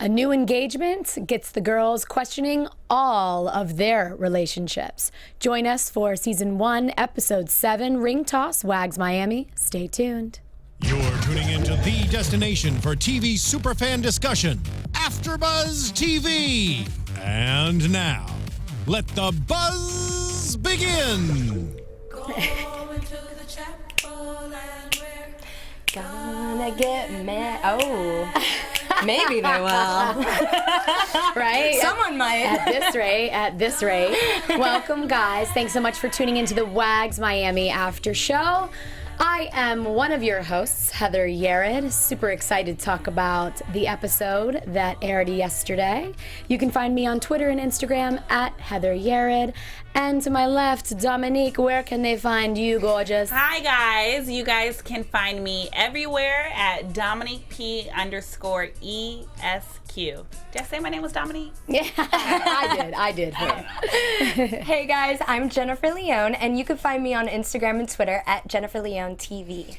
A new engagement gets the girls questioning all of their relationships. Join us for Season 1, Episode 7, Ring Toss, WAGS Miami. Stay tuned. You're tuning into the destination for TV superfan discussion, AFTERBUZZ TV. And now, let the buzz begin. Gonna get mad. Oh, maybe they will. Right? Someone might. At this rate. Welcome, guys. Thanks so much for tuning into the WAGS Miami After Show. I am one of your hosts, Heather Yerrid. Super excited to talk about the episode that aired yesterday. You can find me on Twitter and Instagram at Heather Yerrid. And to my left, Domonique, where can they find you, gorgeous? Hi, guys. You guys can find me everywhere at Domonique _ESQ. Did I say my name was Domonique? Yeah, I did. Hey, guys, I'm Jennifer Leone, and you can find me on Instagram and Twitter at Jennifer Leone TV.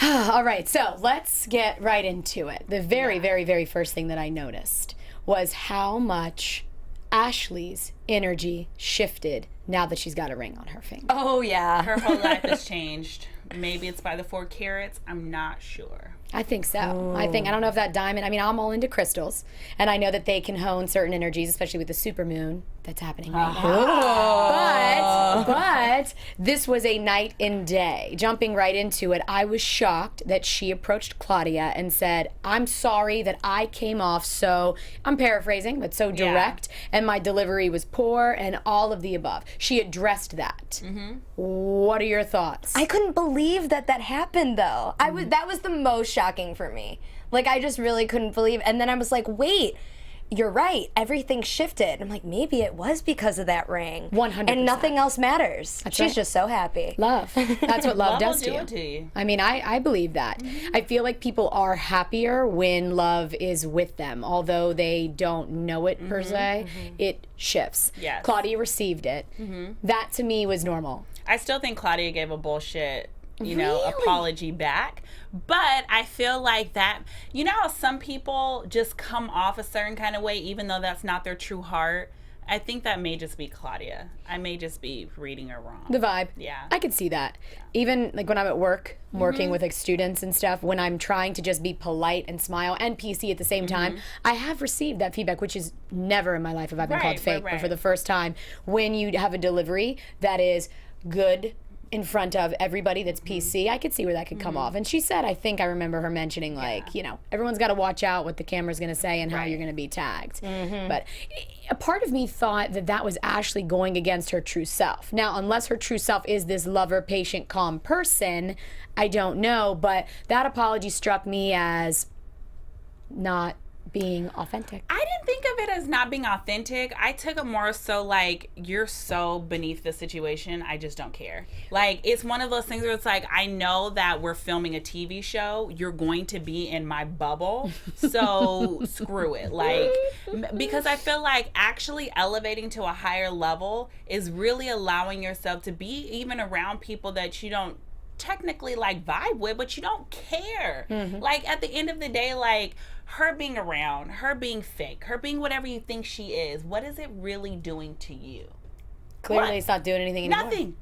All right, so let's get right into it. The very first thing that I noticed was how much Ashley's energy shifted now that she's got a ring on her finger. Oh, yeah. Her whole life has changed. Maybe it's by the 4 carats. I'm not sure. I think so. I don't know if that diamond, I'm all into crystals, and I know that they can hone certain energies, especially with the supermoon that's happening right now. But this was a night and day. Jumping right into it, I was shocked that she approached Claudia and said, I'm sorry that I came off so, I'm paraphrasing, but so direct, and my delivery was poor, and all of the above. She addressed that. Mm-hmm. What are your thoughts? I couldn't believe that happened, though. That was the most shocking for me. Like, I just really couldn't believe. And then I was like, wait, you're right. Everything shifted. I'm like, maybe it was because of that ring. 100%. And nothing else matters. That's She's right. just so happy. Love. That's what love does will do to it to you. I believe that. Mm-hmm. I feel like people are happier when love is with them. Although they don't know it per se, it shifts. Yes. Claudia received it. Mm-hmm. That to me was normal. I still think Claudia gave a bullshit, apology back. But I feel like that, how some people just come off a certain kind of way, even though that's not their true heart. I think that may just be Claudia. I may just be reading her wrong. The vibe. Yeah. I could see that. Yeah. Even like when I'm at work, working with like students and stuff, when I'm trying to just be polite and smile and PC at the same time, I have received that feedback, which is never in my life have I been called fake. But for the first time, when you have a delivery that is good in front of everybody that's PC, I could see where that could come off. And she said, I think I remember her mentioning, like, everyone's got to watch out what the camera's going to say and how you're going to be tagged. But a part of me thought that was Ashley going against her true self. Now, unless her true self is this lover, patient, calm person, I don't know. But that apology struck me as not being authentic. I didn't think of it as not being authentic. I took it more so like, you're so beneath the situation, I just don't care. Like, it's one of those things where it's like, I know that we're filming a TV show. You're going to be in my bubble. So screw it. Like, because I feel like actually elevating to a higher level is really allowing yourself to be even around people that you don't technically like vibe with, but you don't care. Like, at the end of the day, like, her being around, her being fake, her being whatever you think she is, what is it really doing to you? Clearly it's not doing anything anymore. Nothing.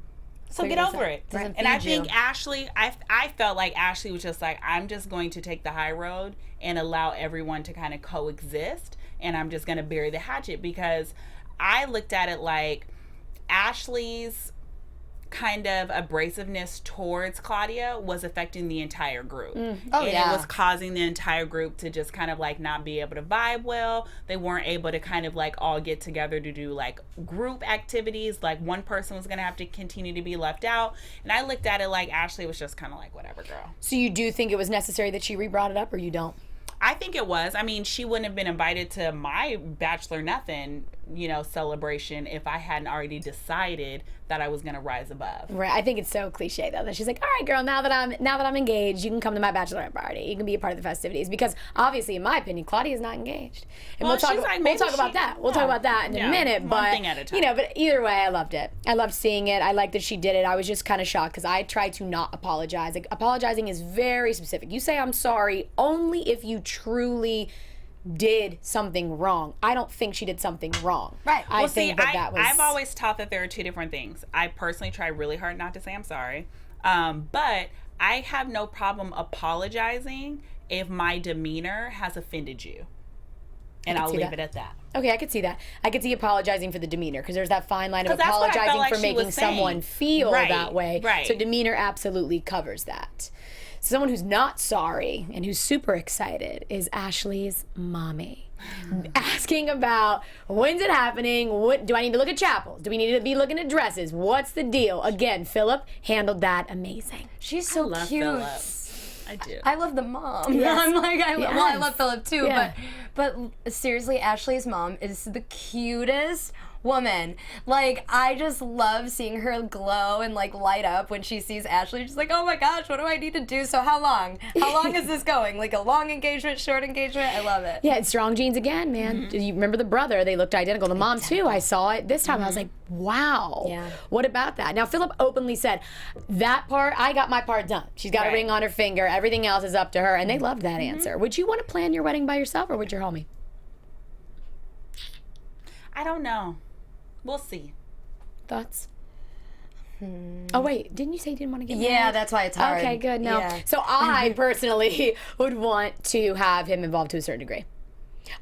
So Clearly get over it. Right. And I think Ashley, I felt like Ashley was just like, I'm just going to take the high road and allow everyone to kind of coexist, and I'm just going to bury the hatchet, because I looked at it like Ashley's kind of abrasiveness towards Claudia was affecting the entire group. It was causing the entire group to just kind of like not be able to vibe well. They weren't able to kind of like all get together to do like group activities. Like, one person was going to have to continue to be left out. And I looked at it like Ashley was just kind of like, whatever, girl. So you do think it was necessary that she re-brought it up, or you don't? I think it was. I mean, she wouldn't have been invited to my Bachelor Nothing, celebration if I hadn't already decided that I was going to rise above. Right. I think it's so cliche though that she's like, all right, girl, now that I'm engaged, you can come to my bachelorette party. You can be a part of the festivities, because obviously, in my opinion, Claudia is not engaged. And Well, we'll talk she's like, about maybe that. We'll talk about that in a minute. One But thing at a time. but either way, I loved it. I loved seeing it. I liked that she did it. I was just kind of shocked because I try to not apologize. Like, apologizing is very specific. You say I'm sorry only if you truly did something wrong. I don't think she did something wrong. Right. I think that was... I've always taught that there are two different things. I personally try really hard not to say I'm sorry. But I have no problem apologizing if my demeanor has offended you. And I'll leave it at that. Okay, I could see that. I could see apologizing for the demeanor, because there's that fine line of apologizing for making someone feel that way. Right. So demeanor absolutely covers that. Someone who's not sorry and who's super excited is Ashley's mommy. Asking about, when's it happening? What do I need to look at chapels? Do we need to be looking at dresses? What's the deal? Again, Philip handled that amazing. She's so cute. Phillip. I do. I love the mom. Yes. I'm like, I Yes. love Philip too. Yeah. But seriously, Ashley's mom is the cutest woman. Like, I just love seeing her glow and like light up when she sees Ashley. She's like, oh my gosh, what do I need to do? So how long? How long is this going? Like a long engagement, short engagement? I love it. Yeah, it's strong genes again, man. You remember the brother? They looked identical. The mom too. I saw it this time. I was like, wow. Yeah. What about that? Now, Philip openly said, that part, I got my part done. She's got a ring on her finger. Everything else is up to her. And they loved that answer. Would you want to plan your wedding by yourself or with your homie? I don't know. We'll see. Thoughts? Oh, wait. Didn't you say you didn't want to get married? Yeah, that's why it's hard. Okay, good. No. Yeah. So I personally would want to have him involved to a certain degree.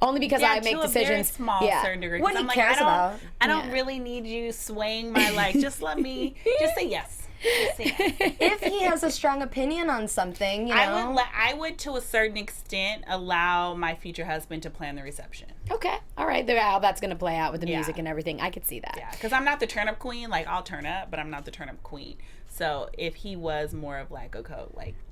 Only because I make to a decisions. very small certain degree. What 'Cause he I'm cares about. I don't really need you swaying my just let me just say yes. Just say yes. If he has a strong opinion on something, you know. I would to a certain extent allow my future husband to plan the reception. Okay. All right. How that's going to play out with the music and everything. I could see that. Yeah, because I'm not the turn up queen. Like, I'll turn up, but I'm not the turn up queen. So if he was more of like, you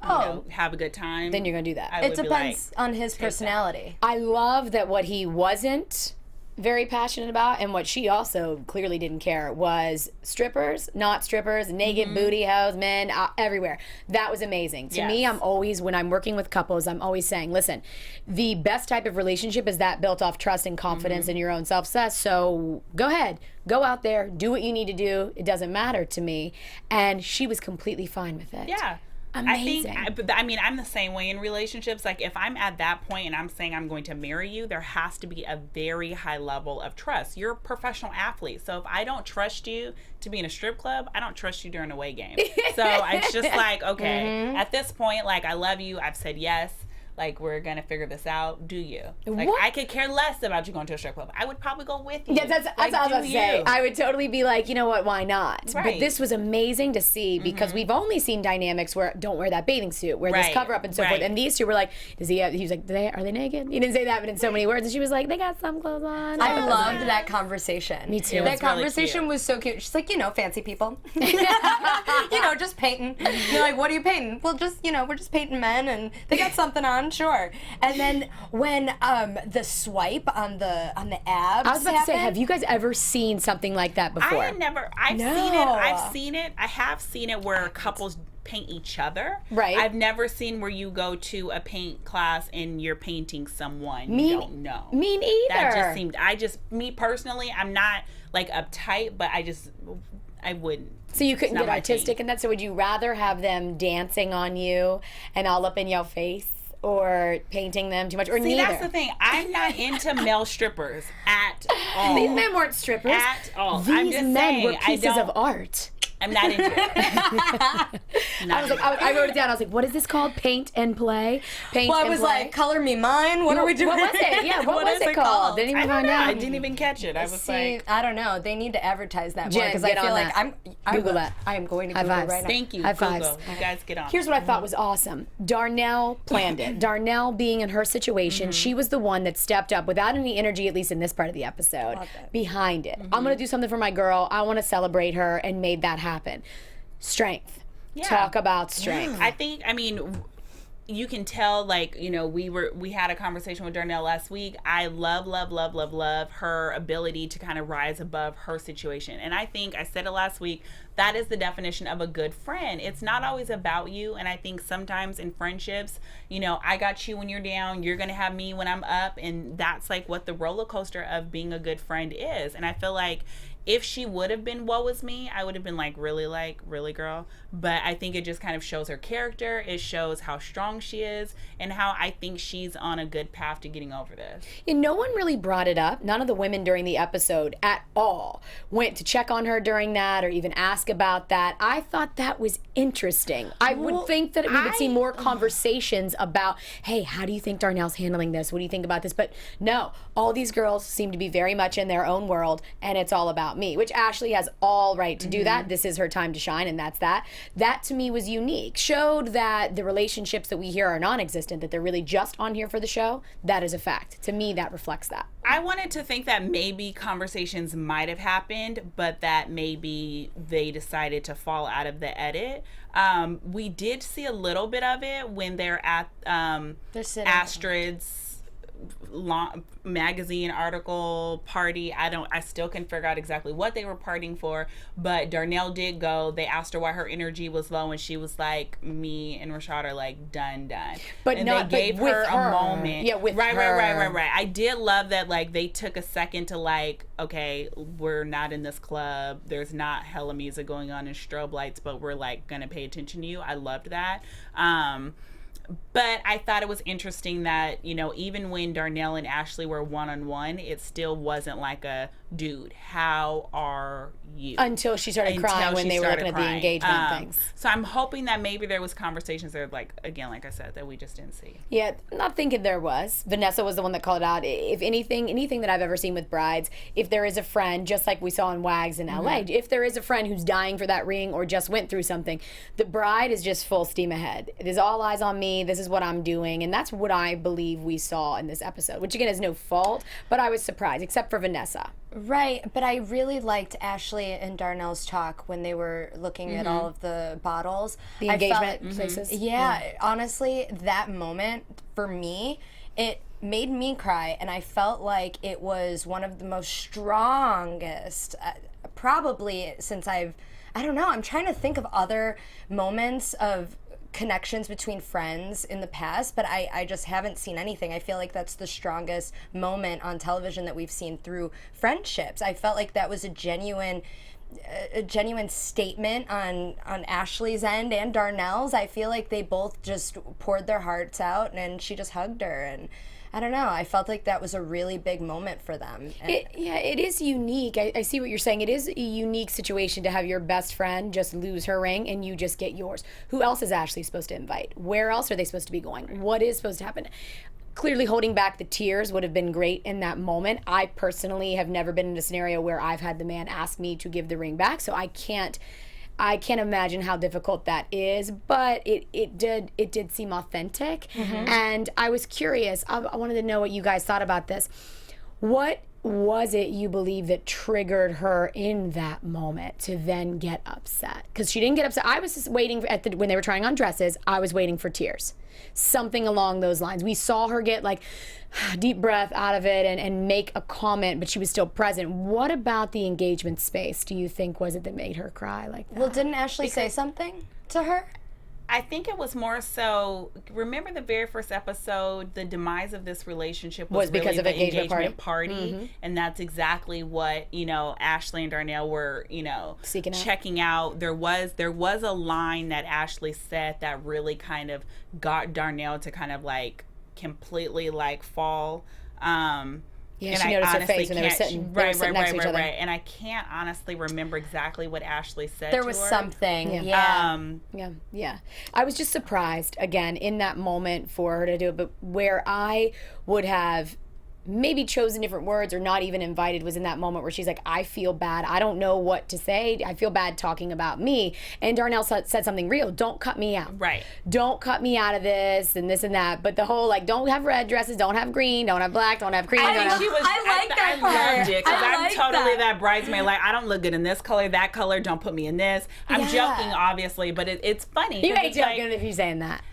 know, have a good time, Then you're going to do that. It depends on his personality. I love that what he wasn't very passionate about, and what she also clearly didn't care, was strippers, not strippers, naked booty hoes, men, everywhere. That was amazing. To me, I'm always, when I'm working with couples, I'm always saying, listen, the best type of relationship is that built off trust and confidence in your own self-success. So go ahead, go out there, do what you need to do. It doesn't matter to me. And she was completely fine with it. Yeah. Amazing. I mean, I'm the same way in relationships. Like, if I'm at that point and I'm saying I'm going to marry you, there has to be a very high level of trust. You're a professional athlete. So if I don't trust you to be in a strip club, I don't trust you during a away game. So it's just like, okay, at this point, like, I love you. I've said yes. Like, we're going to figure this out. Do you? Like, I could care less about you going to a strip club. I would probably go with you. Yeah, that's what I was about to say. I would totally be like, you know what, why not? Right. But this was amazing to see, because we've only seen dynamics where don't wear that bathing suit, wear this cover up and so forth. And these two were like, he was like, are they naked? He didn't say that, but in so many words. And she was like, they got some clothes on. I loved that conversation. Me too. That conversation was so cute. She's like, you know, fancy people. You know, just painting. You're like, what are you painting? Well, just, you know, we're just painting men and they got something on, sure. And then when the swipe on the abs, I was about to say, have you guys ever seen something like that before? I've seen it. I have seen it where couples paint each other. Right. I've never seen where you go to a paint class and you're painting someone you don't know. Me neither. That just seemed, me personally, I'm not like uptight, but I wouldn't. So you couldn't get artistic in that? So would you rather have them dancing on you and all up in your face, or painting them too much, or neither? That's the thing. I'm not into male strippers at all. These men weren't strippers. At all. These I'm just men saying, were pieces of art. I'm not into it. I wrote it down. I was like, what is this called? Paint and play? Paint well, I and was play? like, color me mine? What are we doing? What was it? Yeah, what was it called? Didn't even find out. I didn't even catch it. I was like, I don't know. They need to advertise that more, Jen, because I get feel on like that. Google that. I am going to High Google fives. right now. thank you, High Google. fives. You guys get on. Here's what I thought was awesome. Darnell planned it. Darnell, being in her situation, she was the one that stepped up without any energy, at least in this part of the episode, behind it. I'm going to do something for my girl. I want to celebrate her, and made that happen. Strength. Yeah. Talk about strength. I mean, you can tell, like, you know, we had a conversation with Darnell last week. I love her ability to kind of rise above her situation. And I think, I said it last week, that is the definition of a good friend. It's not always about you. And I think sometimes in friendships, you know, I got you when you're down, you're going to have me when I'm up. And that's like what the roller coaster of being a good friend is. And I feel like if she would have been woe is me, I would have been like, really, girl? But I think it just kind of shows her character. It shows how strong she is and how I think she's on a good path to getting over this. And no one really brought it up. None of the women during the episode at all went to check on her during that or even ask about that. I thought that was interesting. I would think that we would see more conversations about, hey, how do you think Darnell's handling this? What do you think about this? But no, all these girls seem to be very much in their own world, and it's all about me, which Ashley has all right to do that. This is her time to shine, and that's that. That to me was unique. Showed that the relationships that we hear are non-existent, that they're really just on here for the show. That is a fact. To me, that reflects that. I wanted to think that maybe conversations might have happened, but that maybe they decided to fall out of the edit. We did see a little bit of it when they're at Astrid's magazine article party. I still can figure out exactly what they were partying for, but Darnell did go. They asked her why her energy was low, and she was like, me and Rashad are like done. But and not, they gave but with her a moment. Yeah, with right, her. Right. I did love that, like, they took a second to like, okay, we're not in this club. There's not hella music going on and strobe lights, but we're like gonna pay attention to you. I loved that. But I thought it was interesting that, you know, even when Darnell and Ashley were one-on-one, it still wasn't like a, dude, how are you? Until she started crying when they were looking at the engagement things. So I'm hoping that maybe there was conversations there, like, again, like I said, that we just didn't see. Yeah, I'm not thinking there was. Vanessa was the one that called it out. If anything that I've ever seen with brides, if there is a friend, just like we saw in WAGS in LA, if there is a friend who's dying for that ring or just went through something, the bride is just full steam ahead. It is all eyes on me. This is what I'm doing. And that's what I believe we saw in this episode, which again is no fault, but I was surprised, except for Vanessa. Right, but I really liked Ashley and Darnell's talk when they were looking at all of the bottles. The engagement places. Yeah, honestly, that moment, for me, it made me cry, and I felt like it was one of the most strongest, probably since I don't know, I'm trying to think of other moments of connections between friends in the past, but I just haven't seen anything. I feel like that's the strongest moment on television that we've seen through friendships. I felt like that was a genuine statement on Ashley's end and Darnell's. I feel like they both just poured their hearts out, and she just hugged her, and I don't know. I felt like that was a really big moment for them. It is unique. I see what you're saying. It is a unique situation to have your best friend just lose her ring and you just get yours. Who else is Ashley supposed to invite? Where else are they supposed to be going? What is supposed to happen? Clearly holding back the tears would have been great in that moment. I personally have never been in a scenario where I've had the man ask me to give the ring back, so I can't imagine how difficult that is, but it did seem authentic. And I was curious. I wanted to know what you guys thought about this. What was it you believe that triggered her in that moment to then get upset? Because she didn't get upset. I was just waiting when they were trying on dresses, I was waiting for tears. Something along those lines. We saw her get like deep breath out of it and make a comment, but she was still present. What about the engagement space do you think was it that made her cry like that? Well, didn't Ashley say something to her? I think it was more so, remember the very first episode, the demise of this relationship was because really of the engagement party. And that's exactly what, you know, Ashley and Darnell were, you know, checking out. There was a line that Ashley said that really kind of got Darnell to kind of like completely like fall. Yeah, she noticed her face when they were sitting next to each other. Right. And I can't honestly remember exactly what Ashley said to her. There was something. Yeah. I was just surprised, again, in that moment for her to do it. But where I would have maybe chosen different words or not even invited was in that moment where she's like, I feel bad. I don't know what to say. I feel bad talking about me. And Darnell said something real. Don't cut me out. Right. Don't cut me out of this and this and that. But the whole, like, don't have red dresses, don't have green, don't have black, don't have cream. I like that part. I loved it because I'm like totally that bridesmaid. Like, I don't look good in this color, that color, don't put me in this. I'm joking, obviously, but it's funny. You ain't joking if you're saying that.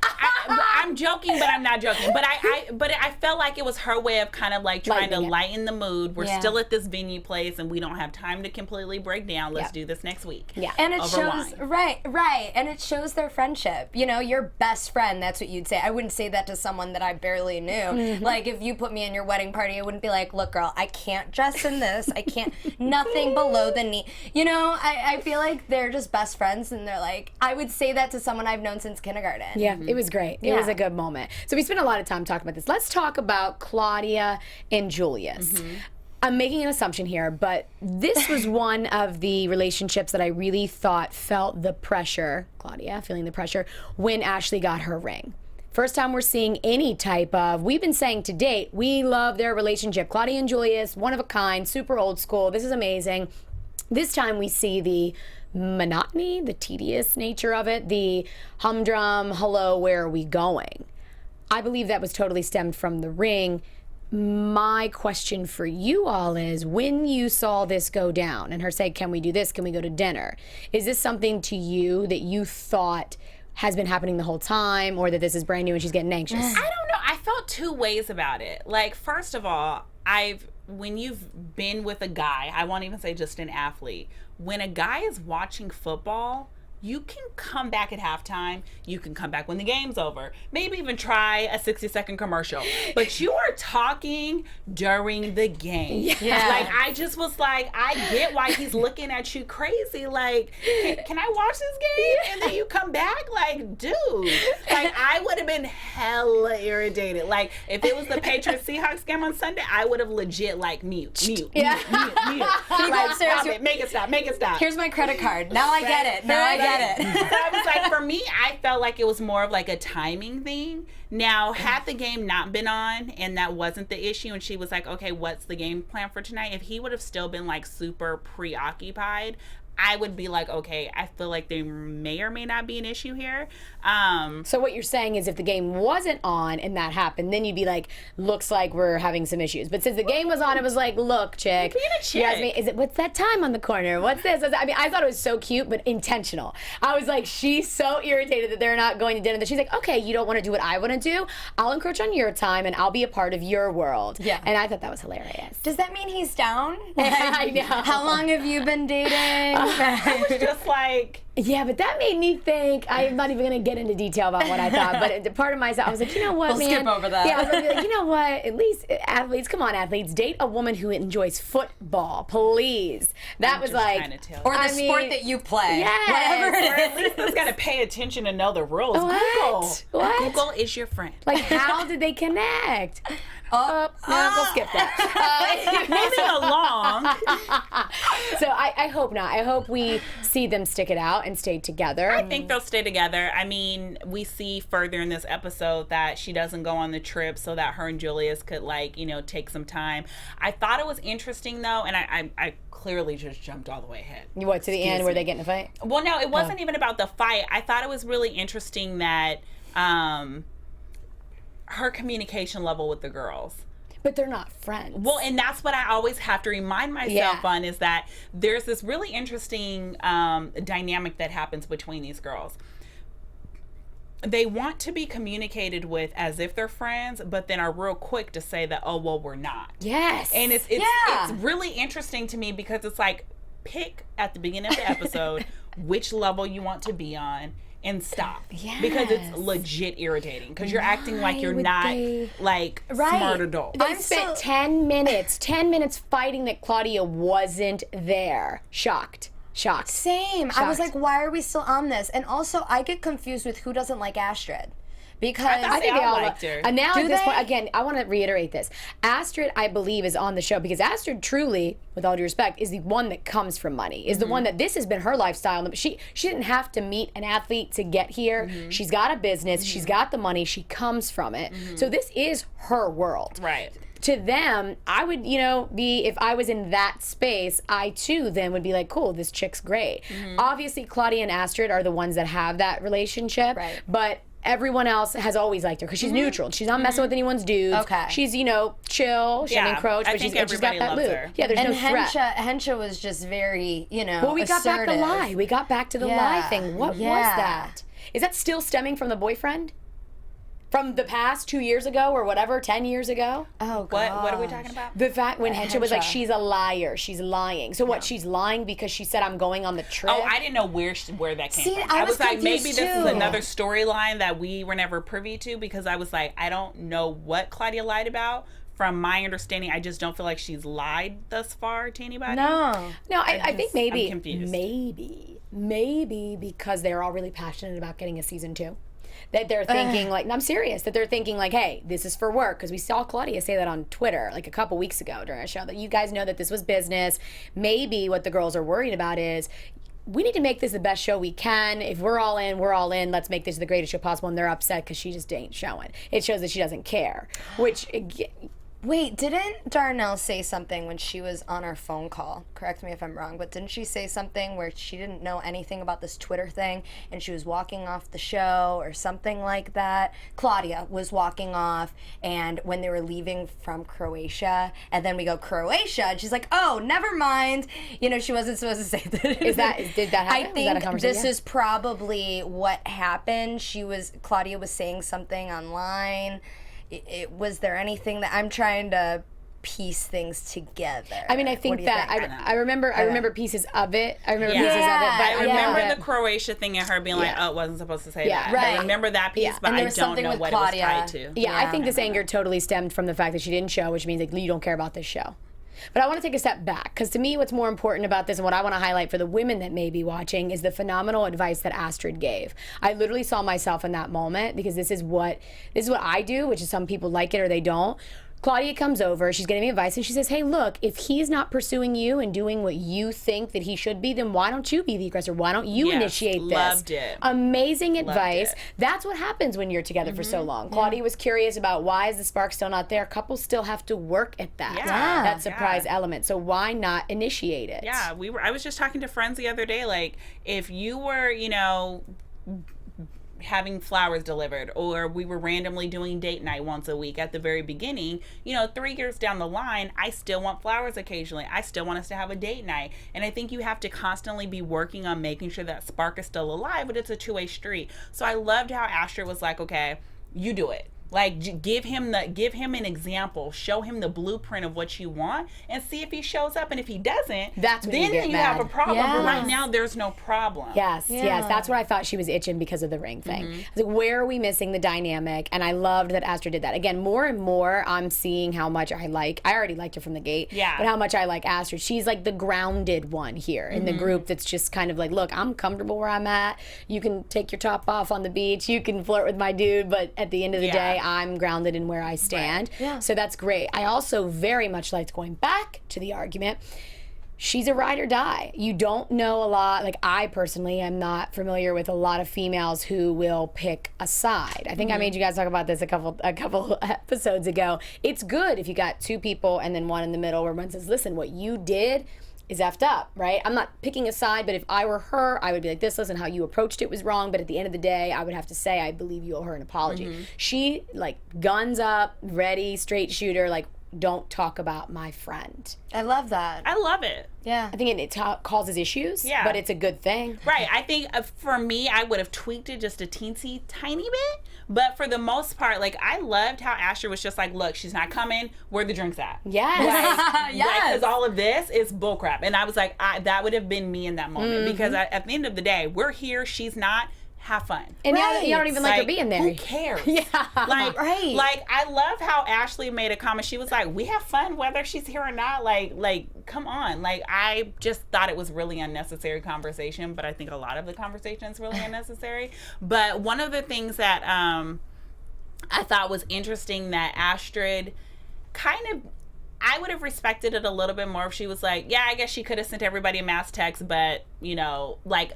I'm joking, but I'm not joking. But I felt like it was her way of kind of like trying to lighten the mood. We're still at this venue place, and we don't have time to completely break down. Let's do this next week. Yeah, and it shows right, and it shows their friendship. You know, your best friend. That's what you'd say. I wouldn't say that to someone that I barely knew. Like if you put me in your wedding party, I wouldn't be like, look, girl, I can't dress in this. I can't. Nothing below the knee. You know, I feel like they're just best friends, and they're like, I would say that to someone I've known since kindergarten. Yeah, it was great. It was a good moment. So we spent a lot of time talking about this. Let's talk about Claudia and Julius. I'm making an assumption here, but this was one of the relationships that I really thought felt the pressure, Claudia feeling the pressure, when Ashley got her ring. First time we're seeing any type of, we've been saying to date, we love their relationship. Claudia and Julius, one of a kind, super old school. This is amazing. This time we see the monotony, the tedious nature of it, the humdrum, hello, where are we going? I believe that was totally stemmed from the ring. My question for you all is, when you saw this go down and her say, can we do this? Can we go to dinner? Is this something to you that you thought has been happening the whole time, or that this is brand new and she's getting anxious? I don't know. I felt two ways about it. Like, first of all, when you've been with a guy, I won't even say just an athlete, when a guy is watching football, you can come back at halftime. You can come back when the game's over. Maybe even try a 60-second commercial. But you are talking during the game. Yeah. Like, I just was like, I get why he's looking at you crazy. Like, can I watch this game? And then you come back? Like, dude. Like, I would have been hella irritated. Like, if it was the Patriots-Seahawks game on Sunday, I would have legit, like, mute. Can you go upstairs? Stop it. Make it stop. Here's my credit card. Now I get it. Now I get it. So I was like, for me, I felt like it was more of like a timing thing. Now, had the game not been on and that wasn't the issue, and she was like, okay, what's the game plan for tonight? If he would have still been like super preoccupied, I would be like, okay, I feel like there may or may not be an issue here. So what you're saying is if the game wasn't on and that happened, then you'd be like, looks like we're having some issues. But since the game was on, it was like, look, chick. Being a chick. Yasmin, is it, what's that time on the corner? What's this? I mean, I thought it was so cute, but intentional. I was like, she's so irritated that they're not going to dinner that she's like, okay, you don't want to do what I want to do. I'll encroach on your time and I'll be a part of your world. Yeah. And I thought that was hilarious. Does that mean he's down? I know. How long have you been dating? I was just like... Yeah, but that made me think, I'm not even going to get into detail about what I thought, but part of myself, I was like, you know what, we'll skip over that. Yeah, I was going to be like, you know what, at least athletes, come on athletes, date a woman who enjoys football, please. That was like... Or the sport that you play. Yes. Whatever it is. Or at least it's got to pay attention and know the rules. What? Google. What? Google is your friend. Like, how did they connect? No, we'll skip that. Moving along. So I hope not. I hope we see them stick it out and stay together. I think they'll stay together. I mean, we see further in this episode that she doesn't go on the trip so that her and Julius could, like, you know, take some time. I thought it was interesting, though, and I clearly just jumped all the way ahead. What, to the end where they get in a fight? Well, no, it wasn't even about the fight. I thought it was really interesting that her communication level with the girls. But they're not friends. Well, and that's what I always have to remind myself on, is that there's this really interesting dynamic that happens between these girls. They want to be communicated with as if they're friends, but then are real quick to say that, oh, well, we're not. Yes. And it's really interesting to me because it's like, pick at the beginning of the episode which level you want to be on and stop. Yes. Because it's legit irritating because you're acting like you're not like smart adult. They spent 10 minutes fighting that Claudia wasn't there. Shocked. Same. I was like, why are we still on this? And also, I get confused with who doesn't like Astrid. Because I think they all liked her. And now at this point, again, I want to reiterate this. Astrid, I believe, is on the show because Astrid truly, with all due respect, is the one that comes from money. Is the one that this has been her lifestyle. She didn't have to meet an athlete to get here. She's got a business. She's got the money. She comes from it. So this is her world. Right. To them, I would, be, if I was in that space, I too then would be like, cool, this chick's great. Obviously, Claudia and Astrid are the ones that have that relationship. Right. But everyone else has always liked her because she's neutral. She's not messing with anyone's dudes. Okay. She's, chill. She doesn't encroach, but she's got that loop. her. Yeah, there's no threat. Hencha was just very, Well, we got back to the lie. We got back to the lie thing. What was that? Is that still stemming from the boyfriend? from the past 2 years ago or whatever, 10 years ago. Oh, God. What are we talking about? The fact when Hencha was like, Hencha. she's a liar, she's lying. So what, she's lying because she said, I'm going on the trip? Oh, I didn't know where that came See, from. I I was was like, maybe confused this is too. another storyline that we were never privy to, because I was like, I don't know what Claudia lied about. From my understanding, I just don't feel like she's lied thus far to anybody. No. No, I think maybe, I'm confused. maybe because they're all really passionate about getting a season 2. That they're thinking like, and I'm serious, that they're thinking like, hey, this is for work. Because we saw Claudia say that on Twitter like a couple weeks ago during a show, that you guys know that this was business. Maybe what the girls are worried about is, we need to make this the best show we can. If we're all in, we're all in. Let's make this the greatest show possible. And they're upset because she just ain't showing. It shows that she doesn't care, which... Wait, didn't Darnell say something when she was on our phone call? Correct me if I'm wrong, but didn't she say something where she didn't know anything about this Twitter thing and she was walking off the show or something like that? Claudia was walking off, and when they were leaving from Croatia, and then we go, Croatia, and she's like, oh, never mind. You know, she wasn't supposed to say that. Did that happen? I Was think that a conversation? this is probably what happened. Claudia was saying something online. Was there anything that I'm trying to piece things together? I mean, I think that I remember pieces of it. I remember pieces of it, but I remember the Croatia thing and her being like, "Oh, it wasn't supposed to say that." right. I remember that piece, but And there I was don't something know with what Claudia. it was tied to. Yeah, I think this anger totally stemmed from the fact that she didn't show, which means like you don't care about this show. But I want to take a step back, because to me what's more important about this and what I want to highlight for the women that may be watching is the phenomenal advice that Astrid gave. I literally saw myself in that moment, because this is what I do, which is some people like it or they don't. Claudia comes over, she's giving me advice, and she says, hey, look, if he's not pursuing you and doing what you think that he should be, then why don't you be the aggressor? Why don't you initiate this? Loved it. Amazing advice. it. That's what happens when you're together for so long. Claudia was curious about, why is the spark still not there? Couples still have to work at that. That surprise element. So why not initiate it? Yeah, I was just talking to friends the other day, like, if you were, you know, having flowers delivered, or we were randomly doing date night once a week at the very beginning, you know, 3 years down the line, I still want flowers occasionally. I still want us to have a date night. And I think you have to constantly be working on making sure that spark is still alive, but it's a two-way street. So I loved how Astrid was like, okay, you do it. Like, give him an example, show him the blueprint of what you want, and see if he shows up. And if he doesn't, that's when then you have a problem. Yes. But right now, there's no problem. Yes, that's what I thought she was itching because of the ring thing. I was like, where are we missing the dynamic? And I loved that Astrid did that. Again, more and more, I'm seeing how much I already liked her from the gate, but how much I like Astrid. She's like the grounded one here in the group that's just kind of like, look, I'm comfortable where I'm at. You can take your top off on the beach. You can flirt with my dude, but at the end of the day, I'm grounded in where I stand. Right. Yeah. So that's great. I also very much liked, going back to the argument, she's a ride or die. You don't know a lot. Like, I personally am not familiar with a lot of females who will pick a side. I think I made you guys talk about this a couple episodes ago. It's good if you got two people and then one in the middle where one says, listen, what you did is effed up, right? I'm not picking a side, but if I were her, I would be like, this, listen, how you approached it was wrong, but at the end of the day, I would have to say, I believe you owe her an apology. She, like, guns up, ready, straight shooter, like, don't talk about my friend. I love that. I love it. Yeah. I think it causes issues, but it's a good thing. Right. I think for me, I would have tweaked it just a teensy tiny bit. But for the most part, like, I loved how Astrid was just like, look, she's not coming. Where the drinks at? Yes. Because all of this is bullcrap. And I was like, that would have been me in that moment. Because at the end of the day, we're here. She's not. Have fun. And you don't even like her being there. Who cares? Yeah. Like, like, I love how Ashley made a comment. She was like, we have fun whether she's here or not. Like, come on. Like, I just thought it was really unnecessary conversation, but I think a lot of the conversation is really unnecessary. But one of the things that I thought was interesting that Astrid kind of, I would have respected it a little bit more if she was like, yeah, I guess she could have sent everybody a mass text, but, you know, like,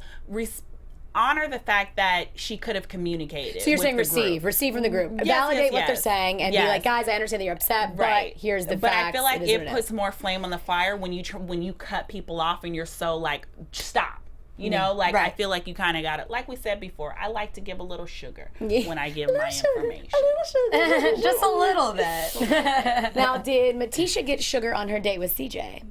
honor the fact that she could have communicated. So you're saying receive from the group. Validate what they're saying and be like, guys, I understand that you're upset, but here's the facts. But I feel like it puts more flame on the fire when you cut people off and you're so like, stop. You know, like, I feel like you kind of got it. Like we said before, I like to give a little sugar when I give my information. Just a little bit. Now, did Metisha get sugar on her date with CJ?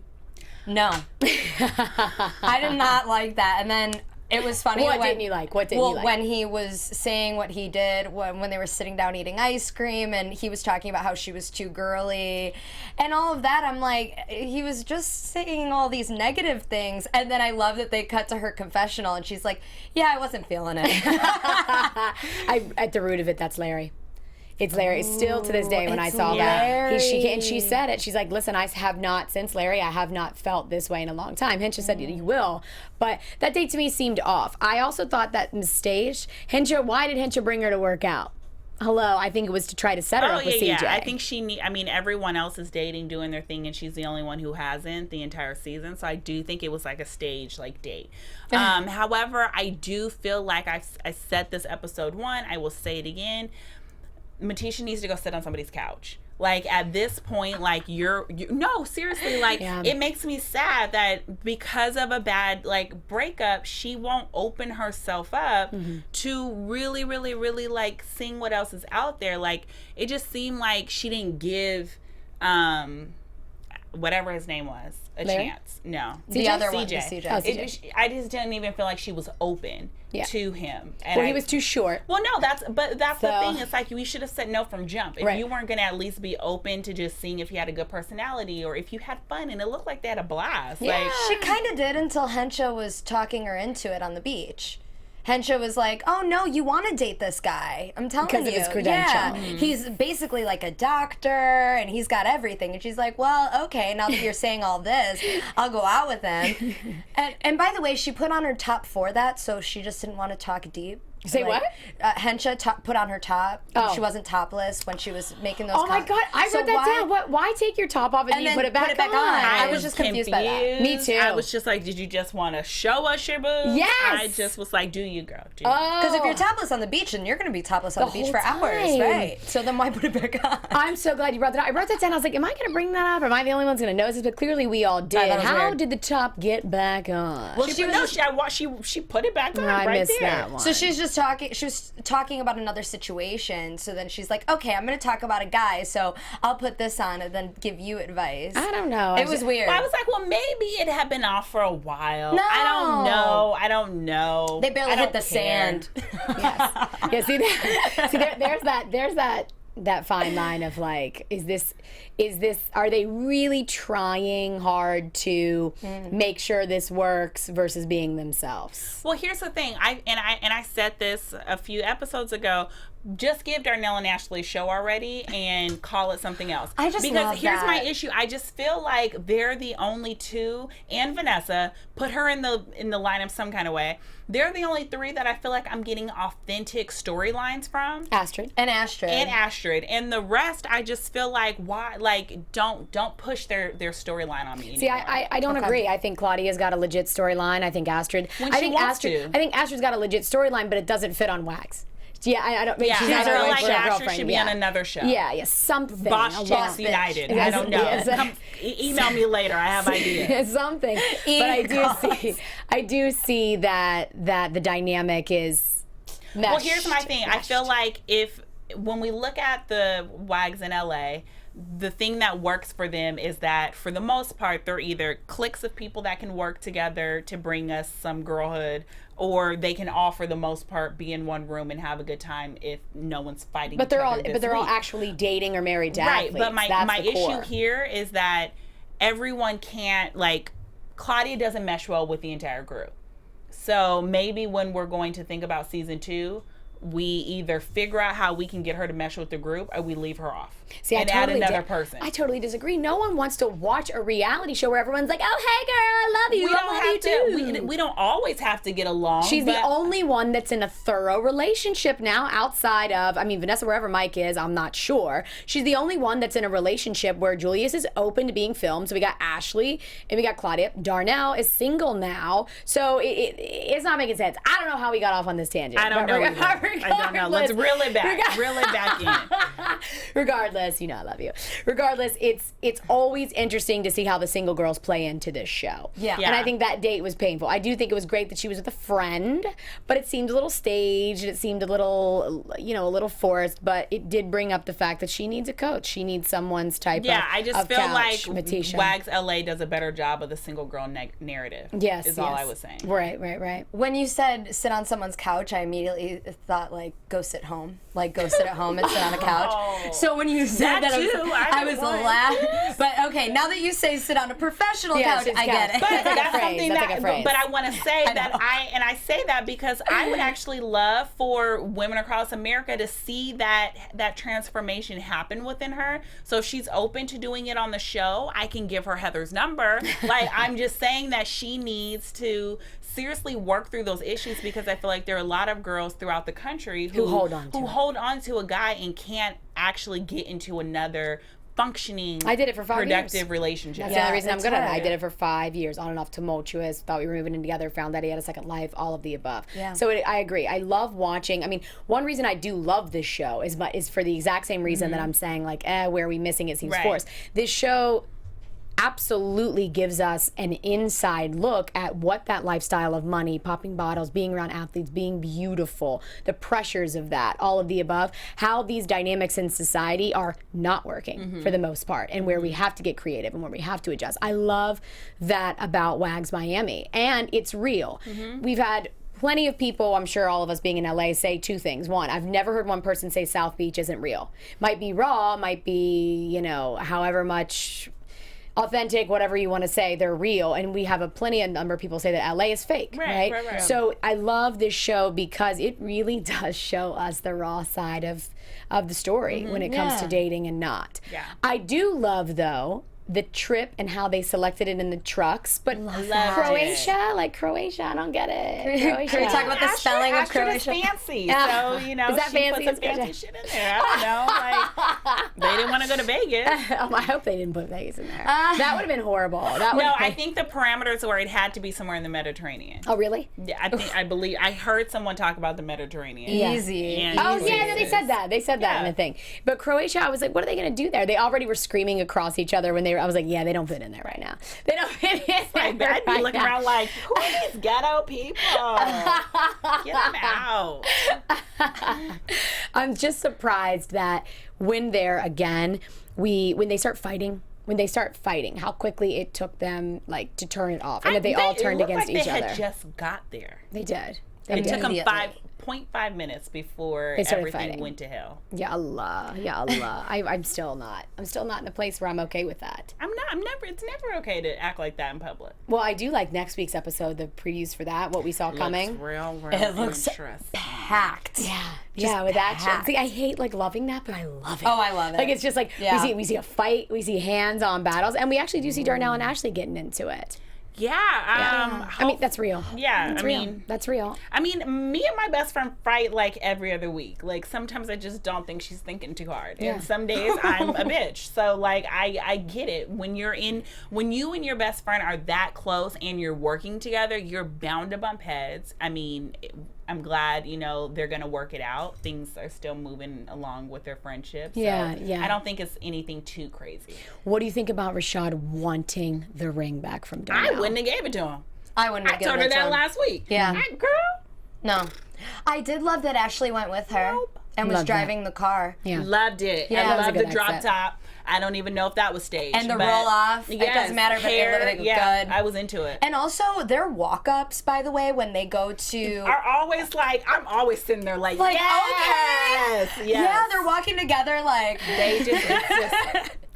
No. I did not like that. And then It was funny. What didn't you like? What didn't you like? When he was saying what he did when they were sitting down eating ice cream, and he was talking about how she was too girly and all of that. I'm like, he was just saying all these negative things. And then I love that they cut to her confessional and she's like, yeah, I wasn't feeling it. At the root of it, that's Larry. It's Larry. Still to this day, when I saw Larry. that, she said it. She's like, "Listen, I have not since Larry. I have not felt this way in a long time." Hencha said, "You will," but that date to me seemed off. I also thought that mistake. Why did Hencha bring her to work out? Hello, I think it was to try to set her up with CJ. Yeah. I think everyone else is dating, doing their thing, and she's the only one who hasn't the entire season. So I do think it was like a stage date. However, I do feel like I said this episode 1. I will say it again. Metisha needs to go sit on somebody's couch. Like, at this point, like, no, seriously, like, it makes me sad that because of a bad, like, breakup, she won't open herself up to really, really, really, like, seeing what else is out there. Like, it just seemed like she didn't give, whatever his name was, a chance. No. The other one, CJ. Oh, CJ. I just didn't even feel like she was open to him. And well, he was too short. Well, no, that's the thing. It's like, we should have said no from jump. If you weren't going to at least be open to just seeing if he had a good personality or if you had fun, and it looked like they had a blast. Yeah. Like, she kind of did until Hencha was talking her into it on the beach. Hencha was like, "Oh no, you want to date this guy? I'm telling you." Because of his credential. Yeah, he's basically like a doctor, and he's got everything. And she's like, "Well, okay, now that you're saying all this, I'll go out with him." And by the way, she put on her top for that, so she just didn't want to talk deep. Say like, what? Hencha put on her top. Oh. She wasn't topless when she was making those. Oh my God! I wrote that down. Why take your top off and you put it back on? I was just confused by that. Me too. I was just like, did you just want to show us your boobs? Yes. I just was like, do you, girl? Do you? Because if you're topless on the beach, then you're going to be topless on the beach for hours, right? So then why put it back on? I'm so glad you brought that up. I wrote that down. I was like, am I going to bring that up? Am I the only one's going to notice this? But clearly we all did. How did the top get back on? Well, she put it back on I right missed there. that one. So she's just talking. She was talking about another situation. So then she's like, "Okay, I'm going to talk about a guy. So I'll put this on and then give you advice." I don't know. It was weird. Well, I was like, well, maybe it had been off for a while. No. I don't know. They barely hit the sand. Yes. Yeah. There's that fine line of like, is this? Are they really trying hard to make sure this works versus being themselves? Well, here's the thing. I said this a few episodes ago. Just give Darnell and Ashley a show already and call it something else. I just love here's that. my issue. I just feel like they're the only two, and Vanessa, put her in the lineup some kind of way. They're the only 3 that I feel like I'm getting authentic storylines from. Astrid. And Astrid. And the rest, I just feel like, why? Like, don't push their storyline on me anymore. See, I don't agree. I think Claudia's got a legit storyline. I think Astrid. I think Astrid's got a legit storyline, but it doesn't fit on WAGS. Yeah, I don't. Yeah, she's I not feel her like Astrid girlfriend. should be on another show. Yeah, something. Boss Chicks United. I don't know. Yes. Email me later. I have ideas. Something. But I do see that the dynamic is meshed. Well, here's my thing. I feel like when we look at the WAGs in LA, the thing that works for them is that, for the most part, they're either cliques of people that can work together to bring us some girlhood, or they can all, for the most part, be in one room and have a good time if no one's fighting. But they're all actually dating or married to athletes. But my issue here is that everyone can't, like, Claudia doesn't mesh well with the entire group. So maybe when we're going to think about season 2, we either figure out how we can get her to mesh with the group, or we leave her off. See, and add another person. I totally disagree. No one wants to watch a reality show where everyone's like, "Oh, hey, girl, I love you. I love you too." We don't always have to get along. She's the only one that's in a thorough relationship now, outside of, Vanessa, wherever Mike is, I'm not sure. She's the only one that's in a relationship where Julius is open to being filmed. So we got Ashley and we got Claudia. Darnell is single now. So it's not making sense. I don't know how we got off on this tangent. I don't know. I don't know. Let's reel it back. Reel it back in. Regardless, I love you. Regardless, it's always interesting to see how the single girls play into this show. Yeah. And I think that date was painful. I do think it was great that she was with a friend, but it seemed a little staged. It seemed a little, a little forced, but it did bring up the fact that she needs a coach. She needs someone's type of I just feel couch, like Metisha. WAGS LA does a better job of the single girl narrative. Yes. Is all I was saying. Right. When you said sit on someone's couch, I immediately thought go sit home. Go sit at home and sit on a couch. Oh. So when you said that, I was laughing. But okay, now that you say sit on a professional couch, I get it. But That's like a that's phrase. something That's that, like a phrase. but I want to say that I say that because I would actually love for women across America to see that transformation happen within her. So if she's open to doing it on the show, I can give her Heather's number. I'm just saying that she needs to seriously work through those issues because I feel like there are a lot of girls throughout the country who hold on to a guy and can't actually get into another functioning, I did it for 5 years. Productive relationship. That's the only reason I'm good at it. I did it for 5 years, on and off, tumultuous, thought we were moving in together, found that he had a second life, all of the above. Yeah. So I agree. I love watching. I mean, one reason I do love this show is for the exact same reason that I'm saying, where are we missing it seems forced. This show absolutely gives us an inside look at what that lifestyle of money, popping bottles, being around athletes, being beautiful, the pressures of that, all of the above, how these dynamics in society are not working for the most part, and where we have to get creative and where we have to adjust. I love that about WAGS Miami, and it's real. We've had plenty of people, I'm sure all of us being in LA, say two things. One, I've never heard one person say South Beach isn't real. Might be raw, might be, however much authentic, whatever you want to say, they're real. And we have a number of people say that LA is fake, right? So I love this show because it really does show us the raw side of the story when it comes to dating and not. Yeah. I do love, though, the trip and how they selected it in the trucks, but Croatia, I don't get it. Croatia. Can we talk about the spelling of Croatia? Is fancy, so is that she fancy? put some fancy shit in there. I don't know, they didn't want to go to Vegas. I hope they didn't put Vegas in there. That would have been horrible. I think the parameters were it had to be somewhere in the Mediterranean. Oh, really? Yeah, I heard someone talk about the Mediterranean. Easy. Oh, yeah, they said that. They said that in the thing. But Croatia, I was like, what are they going to do there? They already were screaming across each other when I was like, they don't fit in there right now. They don't fit in there. I'd be looking around like, who are these ghetto people? Get them out. I'm just surprised that when they're again, when they start fighting, how quickly it took them to turn it off, and that they all turned against each other. They had just got there. They did. It took them 5.5 minutes before everything fighting. Went to hell. Ya Allah. I'm still not in a place where I'm okay with that. It's never okay to act like that in public. Well, I do like next week's episode, the previews for that, what we saw coming. Real it looks interesting. Packed. Yeah, with action. See, I hate loving that, but I love it. Oh, I love it. It's just we see a fight, we see hands-on battles, and we actually do see Darnell and Ashley getting into it. Yeah. I mean, that's real. Yeah. That's real. I mean, me and my best friend fight every other week. Sometimes I just don't think she's thinking too hard. And some days I'm a bitch. So I get it. When you and your best friend are that close and you're working together, you're bound to bump heads. I mean, I'm glad, they're going to work it out. Things are still moving along with their friendship. So I don't think it's anything too crazy. What do you think about Rashad wanting the ring back from Darnell? I wouldn't have gave it to him. I wouldn't have given it to him. I told her that last week. Yeah. Girl. No. I did love that Ashley went with her and was driving the car. Yeah. Loved it. Yeah. I loved the drop top. I don't even know if that was staged. And the roll off. It doesn't matter, but it looked good. I was into it. And also, their walk-ups, by the way, when they go to... are always I'm always sitting there yes! Okay. Yes. Yeah, they're walking together they just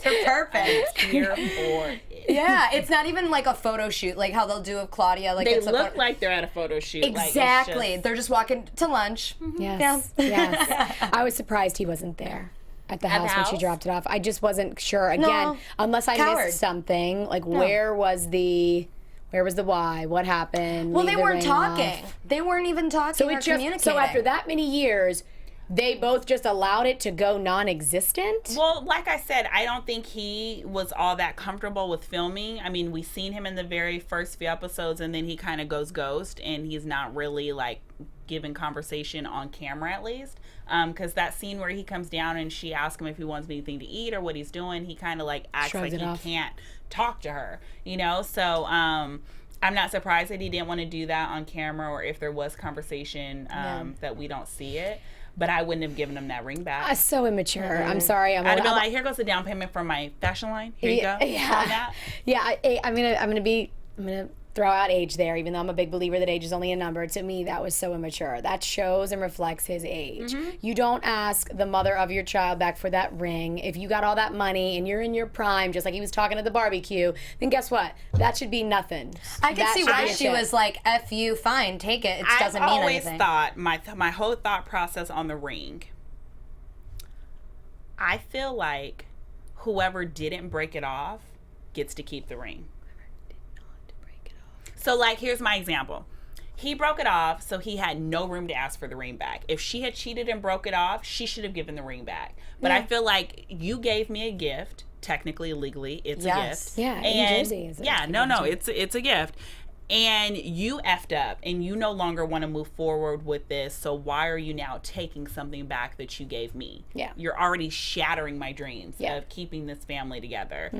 they're perfect. Here for it. Yeah, it's not even a photo shoot, how they'll do with Claudia. They look like they're at a photo shoot. Exactly. They're just walking to lunch. Yes. Yes. I was surprised he wasn't there. At the house when she dropped it off. I just wasn't sure. Again, unless I missed something, where was the why? What happened? Well, they weren't talking. They weren't even talking or communicating. So after that many years, they both just allowed it to go non-existent? Well, like I said, I don't think he was all that comfortable with filming. I mean, we seen him in the very first few episodes, and then he kind of goes ghost, and he's not really like giving conversation on camera, at least. Because that scene where he comes down and she asks him if he wants anything to eat or what he's doing, he kind of like acts like he can't talk to her, you know? So I'm not surprised that he didn't want to do that on camera, or if there was conversation that we don't see it. But I wouldn't have given him that ring back. So immature. I'm sorry. I'd have been like, here goes the down payment for my fashion line. Here you go. Yeah. Yeah. I'm gonna throw out age there, even though I'm a big believer that age is only a number. To me, that was so immature. That shows and reflects his age. You don't ask the mother of your child back for that ring. If you got all that money and you're in your prime, just like he was talking at the barbecue, then guess what? That should be nothing. I could see why she was like, F you, fine, take it. It doesn't mean anything. I always thought, my whole thought process on the ring, I feel like whoever didn't break it off gets to keep the ring. So, like, here's my example. He broke it off, so he had no room to ask for the ring back. If she had cheated and broke it off, she should have given the ring back. But I feel like you gave me a gift. Technically, legally, it's a gift. Yeah, in Jersey is it's a gift. And you effed up, and you no longer want to move forward with this, so why are you now taking something back that you gave me? Yeah. You're already shattering my dreams of keeping this family together.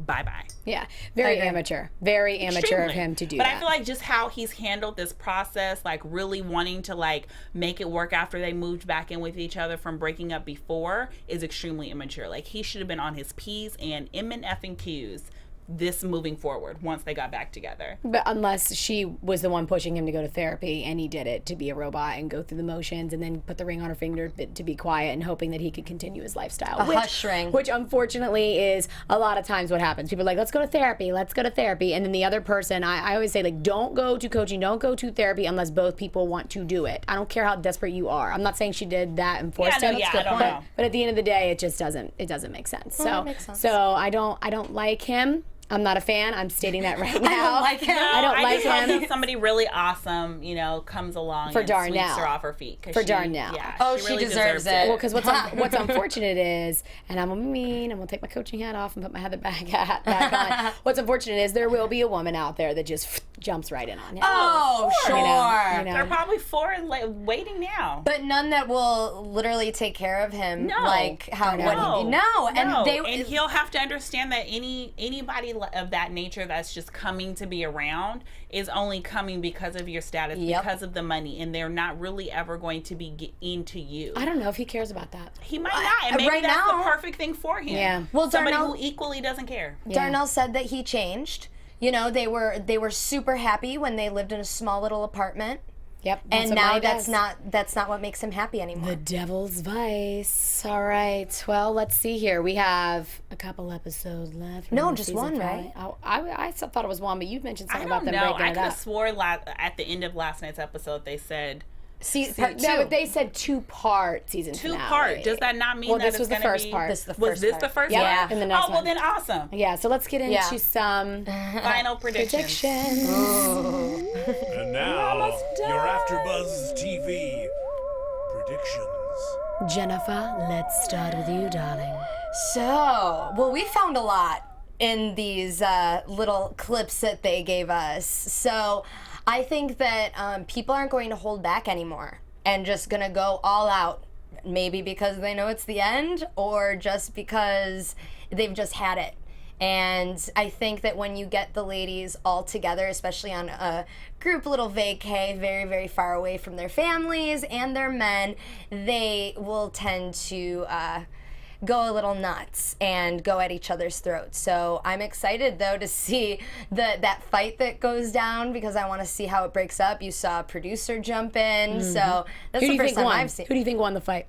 Bye-bye. Yeah. Very amateur. Very amateur of him to do that. But I feel like just how he's handled this process, like really wanting to like make it work after they moved back in with each other from breaking up before, is extremely immature. Like, he should have been on his P's and effing Q's this moving forward once they got back together. But unless she was the one pushing him to go to therapy, and he did it to be a robot and go through the motions and then put the ring on her finger to be quiet and hoping that he could continue his lifestyle. Hush ring. Which unfortunately is a lot of times what happens. People are like, let's go to therapy. And then the other person, I always say, like, don't go to coaching, don't go to therapy unless both people want to do it. I don't care how desperate you are. I'm not saying she did that and forced him. I don't know. But at the end of the day, it just doesn't make sense. So I don't like him. I'm not a fan. I'm stating that right now. I don't like him. I don't like him. Hope that somebody really awesome, comes along and sweeps her off her feet. Darnell. Yeah, she really deserves it. Well, because what's unfortunate is, and I'm gonna be mean, I'm gonna take my coaching hat off and put my Heather hat back on. What's unfortunate is there will be a woman out there that just jumps right in on him. Oh, sure. There are probably 4 waiting now. But none that will literally take care of him. No. Like how and he'll have to understand that anybody of that nature that's just coming to be around is only coming because of your status, because of the money, and they're not really ever going to be into you. I don't know if he cares about that. He might not, and maybe that's the perfect thing for him. Yeah. Well, somebody who equally doesn't care. Darnell said that he changed. They were super happy when they lived in a small little apartment. Yep. And now that's not what makes him happy anymore. The devil's vice. All right. Well, let's see here. We have a couple episodes left. No, just one, right? I thought it was one, but you mentioned something about them breaking it up. I could have swore at the end of last night's episode they said part 2. No, but they said 2-part season finale. 2-part. Does that not mean that this was the first part? Was this the first part? Yeah. And the next well then awesome. Yeah, so let's get into some final predictions. And now, your AfterBuzz TV predictions. Jennifer, let's start with you, darling. So, we found a lot in these little clips that they gave us. So, I think that people aren't going to hold back anymore and just going to go all out. Maybe because they know it's the end, or just because they've just had it. And I think that when you get the ladies all together, especially on a group little vacay, very, very far away from their families and their men, they will tend to go a little nuts and go at each other's throats. So I'm excited, though, to see that fight that goes down, because I want to see how it breaks up. You saw a producer jump in, so that's the first time I've seen. Who do you think won the fight?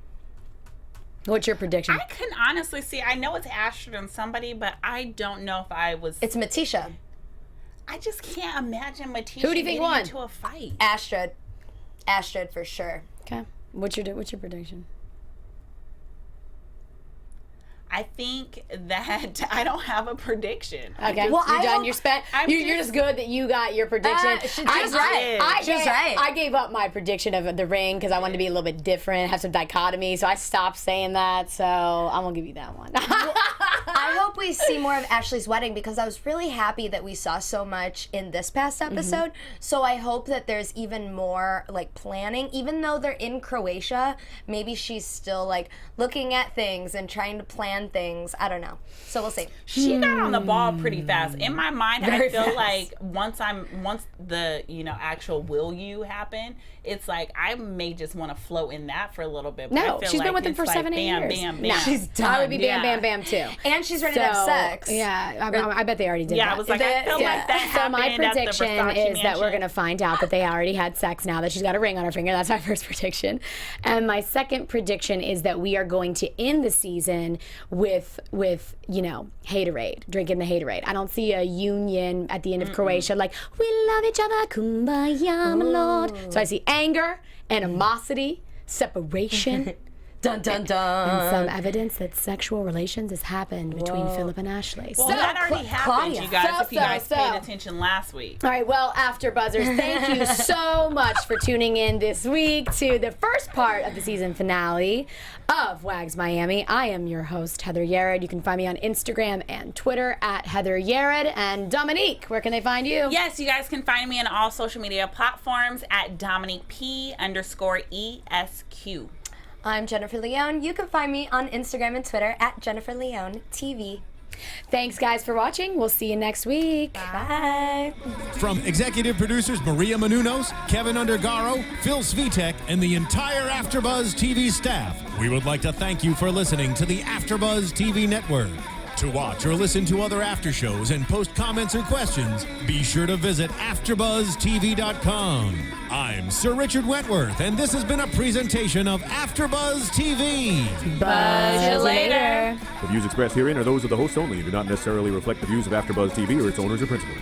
What's your prediction? I can honestly see. I know it's Astrid and somebody, but I don't know if I was. It's Metisha. I just can't imagine Metisha Who do you think won? Into a fight. Astrid for sure. Okay. What's your prediction? I think that I don't have a prediction. Okay, well, you're done. You're spent. You're just good that you got your prediction. She's right. I gave up my prediction of the ring because I wanted to be a little bit different, have some dichotomy. So I stopped saying that. So I'm gonna give you that one. I hope we see more of Ashley's wedding because I was really happy that we saw so much in this past episode. So I hope that there's even more like planning. Even though they're in Croatia, maybe she's still like looking at things and trying to plan things. I don't know. So we'll see. She got on the ball pretty fast. In my mind, Very I feel fast. like once the actual will you happen, it's like I may just want to float in that for a little bit. But No, I feel she's like been with him for it's 7-8 bam, years. bam, bam. No, She's done. I would be bam, Yeah. bam, bam too. And she's ready to have sex. Yeah, I bet they already did that. Yeah, I was like, I feel like that So my happened at the prediction Versace is that we're mansion. going to find out that they already had sex now that she's got a ring on her finger. That's my first prediction. And my second prediction is that we are going to end the season with haterade, drinking the haterade. I don't see a union at the end of Croatia like, we love each other, kumbaya, my lord. So I see anger, animosity, separation. Dun dun dun. And some evidence that sexual relations has happened between Philip and Ashley. Well, So, that already happened, Claudia. you guys, if you guys So. paid attention last week. all right, well, AfterBuzzers, thank you so much for tuning in this week to the first part of the season finale of WAGS Miami. I am your host, Heather Yerrid. You can find me on Instagram and Twitter at Heather Yerrid. And Domonique, where can they find you? Yes, you guys can find me on all social media platforms at DominiqueP_ESQ. I'm Jennifer Leone. You can find me on Instagram and Twitter at Jennifer Leone TV. Thanks, guys, for watching. We'll see you next week. Bye. From executive producers Maria Menounos, Kevin Undergaro, Phil Svitek, and the entire AfterBuzz TV staff, we would like to thank you for listening to the AfterBuzz TV network. To watch or listen to other after shows and post comments or questions, be sure to visit AfterBuzzTV.com. I'm Sir Richard Wentworth, and this has been a presentation of AfterBuzz TV. Buzz you later. The views expressed herein are those of the hosts only and do not necessarily reflect the views of AfterBuzz TV or its owners or principals.